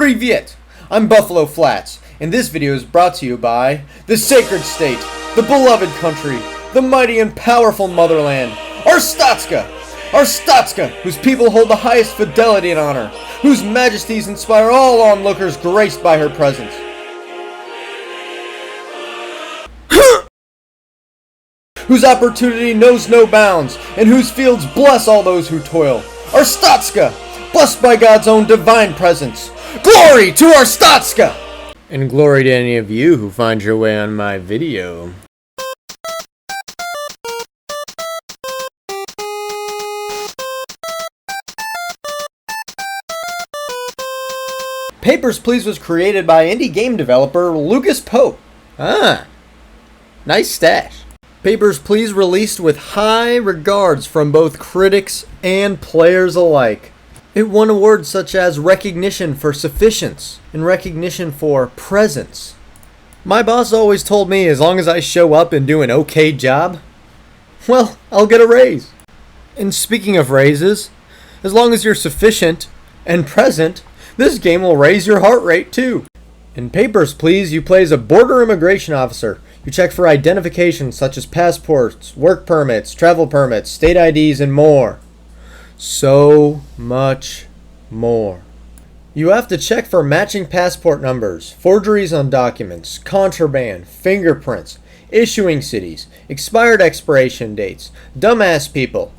Privyet! I'm Buffalo Flats, and this video is brought to you by the sacred state, the beloved country, the mighty and powerful motherland, Arstotzka! Arstotzka, whose people hold the highest fidelity and honor, whose majesties inspire all onlookers graced by her presence. Whose opportunity knows no bounds, and whose fields bless all those who toil. Arstotzka, blessed by God's own divine presence. Glory to Arstotzka! And glory to any of you who find your way on my video. Papers, Please was created by indie game developer Lucas Pope. Nice stash. Papers, Please released with high regards from both critics and players alike. It won awards such as recognition for sufficiency and recognition for presence. My boss always told me as long as I show up and do an okay job, well, I'll get a raise. And speaking of raises, as long as you're sufficient and present, this game will raise your heart rate too. In Papers, Please, you play as a border immigration officer. You check for identification such as passports, work permits, travel permits, state IDs, and more. So much more. You have to check for matching passport numbers, forgeries on documents, contraband, fingerprints, issuing cities, expired expiration dates, dumbass people,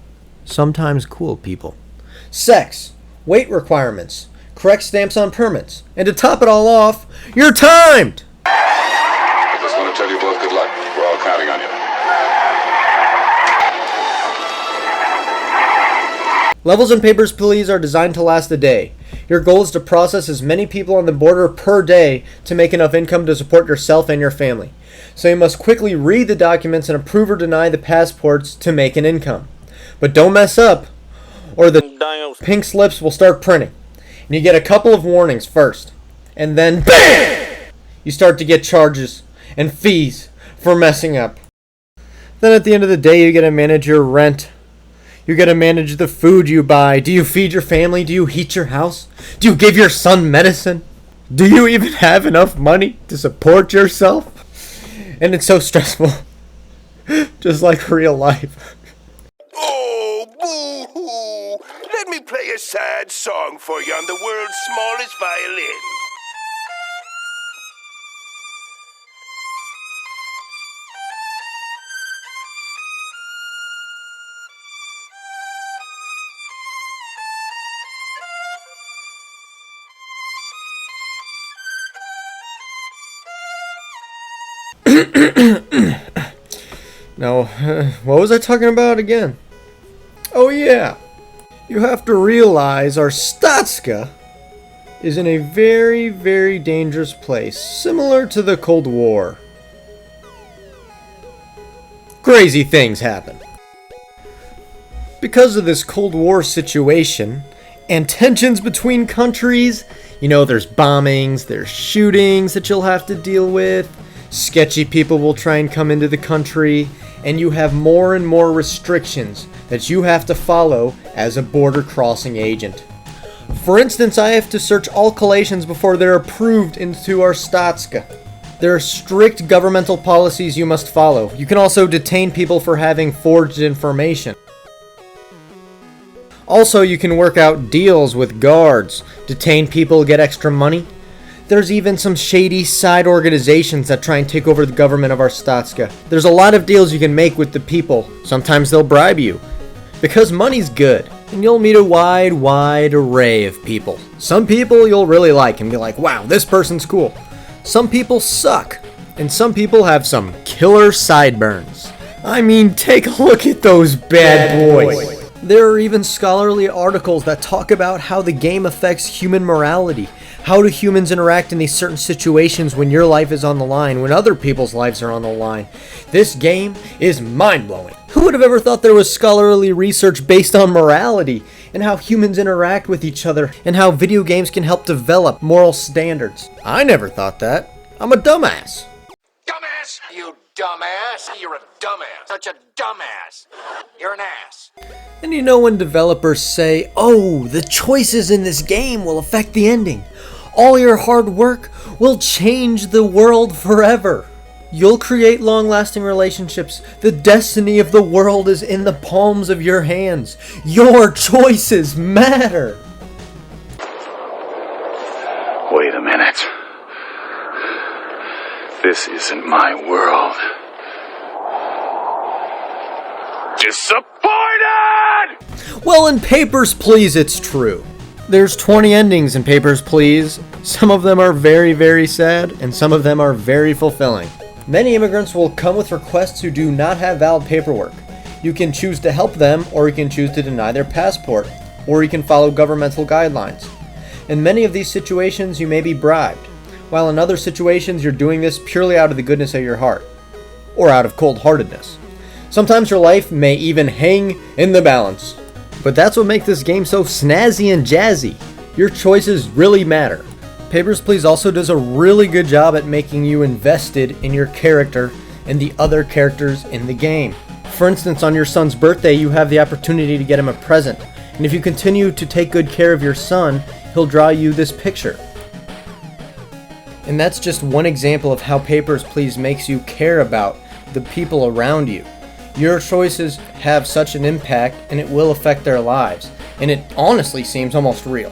sometimes cool people, sex, weight requirements, correct stamps on permits, and to top it all off, you're timed! I just want to tell you both good luck. We're all counting on you. Levels in Papers, Please are designed to last a day. Your goal is to process as many people on the border per day to make enough income to support yourself and your family. So you must quickly read the documents and approve or deny the passports to make an income. But don't mess up, or the pink slips will start printing. And you get a couple of warnings first. And then BAM! You start to get charges and fees for messing up. Then at the end of the day, you get to manage your rent. You got to manage the food you buy. Do you feed your family? Do you heat your house? Do you give your son medicine? Do you even have enough money to support yourself? And it's so stressful. Just like real life. Oh, boo-hoo! Let me play a sad song for you on the world's smallest violin. Now, what was I talking about again? Oh yeah, you have to realize Arstotzka is in a very, very dangerous place, similar to the Cold War. Crazy things happen. Because of this Cold War situation and tensions between countries, you know, there's bombings, there's shootings that you'll have to deal with. Sketchy people will try and come into the country, and you have more and more restrictions that you have to follow as a border crossing agent. For instance, I have to search all collations before they're approved into Arstotzka. There are strict governmental policies you must follow. You can also detain people for having forged information. Also, you can work out deals with guards, detain people, get extra money. There's even some shady side organizations that try and take over the government of Arstotzka. There's a lot of deals you can make with the people. Sometimes they'll bribe you. Because money's good. And you'll meet a wide array of people. Some people you'll really like and be like, wow, this person's cool. Some people suck. And some people have some killer sideburns. I mean, take a look at those bad boys. There are even scholarly articles that talk about how the game affects human morality. How do humans interact in these certain situations when your life is on the line, when other people's lives are on the line? This game is mind-blowing. Who would have ever thought there was scholarly research based on morality and how humans interact with each other and how video games can help develop moral standards? I never thought that. I'm a dumbass. Dumbass! You dumbass! You're a dumbass! Such a dumbass! You're an ass! And you know when developers say, oh, the choices in this game will affect the ending. All your hard work will change the world forever. You'll create long-lasting relationships. The destiny of the world is in the palms of your hands. Your choices matter. Wait a minute. This isn't my world. Disappointed! Well, in Papers, Please, it's true. There's 20 endings in Papers, Please. Some of them are very, very sad, and some of them are very fulfilling. Many immigrants will come with requests who do not have valid paperwork. You can choose to help them, or you can choose to deny their passport, or you can follow governmental guidelines. In many of these situations, you may be bribed, while in other situations, you're doing this purely out of the goodness of your heart, or out of cold-heartedness. Sometimes your life may even hang in the balance. But that's what makes this game so snazzy and jazzy. Your choices really matter. Papers, Please also does a really good job at making you invested in your character and the other characters in the game. For instance, on your son's birthday, you have the opportunity to get him a present. And if you continue to take good care of your son, he'll draw you this picture. And that's just one example of how Papers, Please makes you care about the people around you. Your choices have such an impact, and it will affect their lives. And it honestly seems almost real.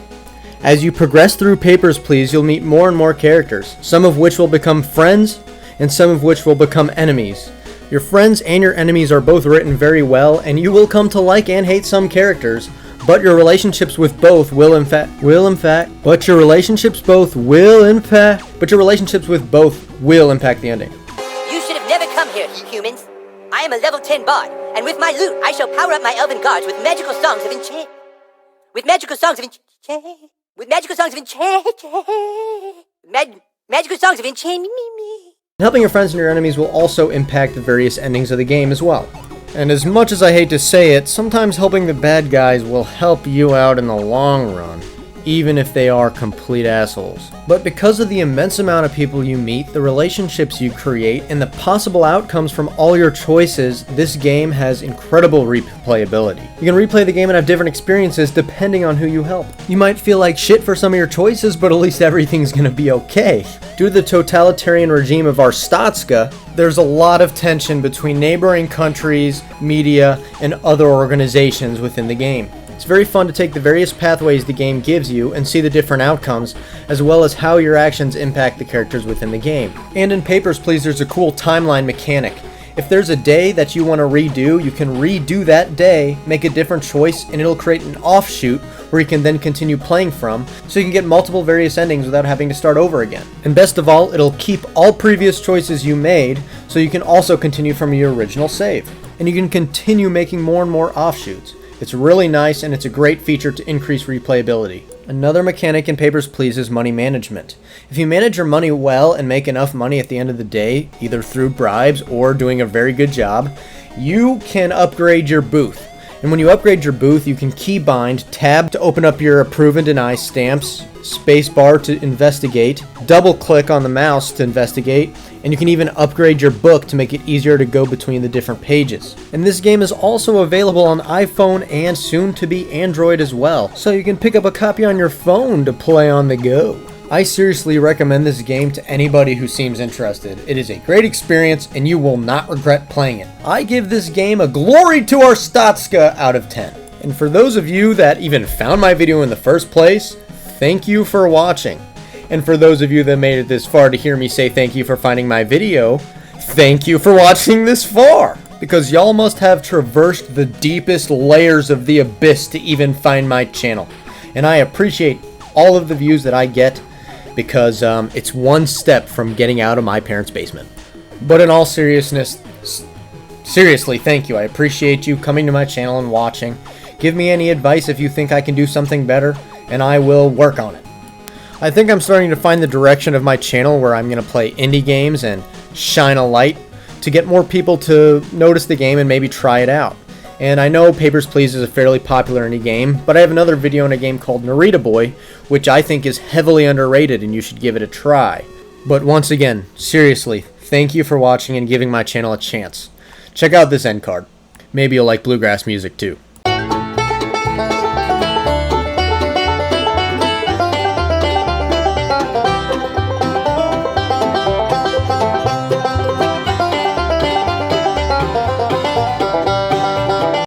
As you progress through Papers, Please, you'll meet more and more characters, some of which will become friends, and some of which will become enemies. Your friends and your enemies are both written very well, and you will come to like and hate some characters, but your relationships with both will impact the ending. You should have never come here, humans. I am a level 10 bard, and with my loot, I shall power up my elven guards with magical songs of enchant. Magical songs of enchant. Helping your friends and your enemies will also impact the various endings of the game as well. And as much as I hate to say it, sometimes helping the bad guys will help you out in the long run, even if they are complete assholes. But because of the immense amount of people you meet, the relationships you create, and the possible outcomes from all your choices, this game has incredible replayability. You can replay the game and have different experiences depending on who you help. You might feel like shit for some of your choices, but at least everything's gonna be okay. Due to the totalitarian regime of Arstotzka, there's a lot of tension between neighboring countries, media, and other organizations within the game. It's very fun to take the various pathways the game gives you and see the different outcomes, as well as how your actions impact the characters within the game. And in Papers, Please, there's a cool timeline mechanic. If there's a day that you want to redo, you can redo that day, make a different choice, and it'll create an offshoot where you can then continue playing from, so you can get multiple various endings without having to start over again. And best of all, it'll keep all previous choices you made, so you can also continue from your original save. And you can continue making more and more offshoots. It's really nice, and it's a great feature to increase replayability. Another mechanic in Papers, Please is money management. If you manage your money well and make enough money at the end of the day, either through bribes or doing a very good job, you can upgrade your booth. And when you upgrade your booth, you can keybind tab to open up your approve and deny stamps, spacebar to investigate, double click on the mouse to investigate, and you can even upgrade your book to make it easier to go between the different pages. And this game is also available on iPhone and soon to be Android as well, so you can pick up a copy on your phone to play on the go. I seriously recommend this game to anybody who seems interested. It is a great experience and you will not regret playing it. I give this game a glory to Arstotzka out of 10. And for those of you that even found my video in the first place, thank you for watching. And for those of you that made it this far to hear me say thank you for finding my video, thank you for watching this far. Because y'all must have traversed the deepest layers of the abyss to even find my channel. And I appreciate all of the views that I get, because it's one step from getting out of my parents' basement. But in all seriousness, seriously, thank you. I appreciate you coming to my channel and watching. Give me any advice if you think I can do something better, and I will work on it. I think I'm starting to find the direction of my channel where I'm going to play indie games and shine a light to get more people to notice the game and maybe try it out. And I know Papers, Please is a fairly popular indie game, but I have another video on a game called Narita Boy, which I think is heavily underrated and you should give it a try. But once again, seriously, thank you for watching and giving my channel a chance. Check out this end card. Maybe you'll like bluegrass music too.